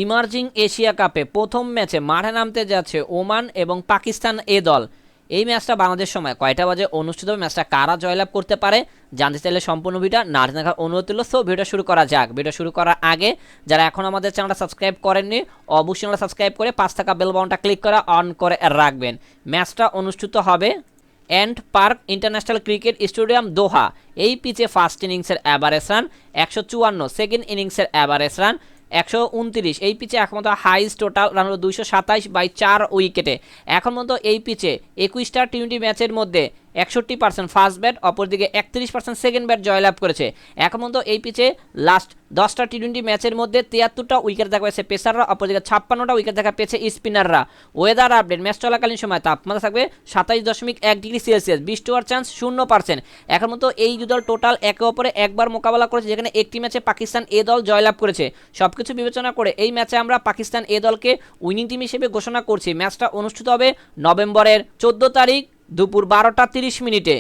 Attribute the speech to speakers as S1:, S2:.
S1: Emerging Asia কাপে প্রথম ম্যাচে মাঠে নামতে যাচ্ছে ওমান এবং পাকিস্তান এ দল। এই ম্যাচটা বাংলাদেশ সময় কয়টা বাজে অনুষ্ঠিত হবে, ম্যাচটা কারা জয়লাভ করতে পারে জানতে চাইলে সম্পূর্ণ ভিডিও না দেখার অনুরোধ রইল। সো ভিডিও শুরু করা যাক। ভিডিও শুরু করার আগে যারা এখন আমাদের চ্যানেলটা সাবস্ক্রাইব করেননি অবশ্যই চ্যানেলটা সাবস্ক্রাইব করে পাঁচ থাকা বেল বাটনটা ক্লিক করে অন করে রাখবেন। ম্যাচটা অনুষ্ঠিত হবে end park international cricket stadium Doha. এই পিচে ফার্স্ট ইনিংসের অ্যাভারেজ রান 154, সেকেন্ড ইনিংসের অ্যাভারেজ রান 129। এই পিচে এখন মতো হাইস্ট টোটাল রান হলো 227/4 উইকেটে। এখন মতো এই পিচে 21টা টি20 ম্যাচের মধ্যে 61% ফার্স্ট ব্যাট, অপরদিকে 31% সেকেন্ড ব্যাট জয়লাভ করেছে। এখন মতো এই পিচে লাস্ট 10টা টি20 ম্যাচের মধ্যে 73টা উইকেট দেখা পেয়েছে পেসাররা, অপরদিকে 56টা উইকেট দেখা পেয়েছে স্পিনাররা। ওয়েদার আপডেট, ম্যাচ চলাকালীন সময় তাপমাত্রা থাকবে 27.1°C, বৃষ্টি হওয়ার চান্স 0%। এখন মতো এই দুদল টোটাল একে অপরে একবার মোকাবেলা করেছে, যেখানে একটি ম্যাচে পাকিস্তান এ দল জয়লাভ করেছে। সবকিছু বিবেচনা করে এই ম্যাচে আমরা পাকিস্তান এ দলকে উইনিং টিম হিসেবে ঘোষণা করছি। ম্যাচটা অনুষ্ঠিত হবে নভেম্বরের 14 তারিখ দুপুর 12টা 30 মিনিটে।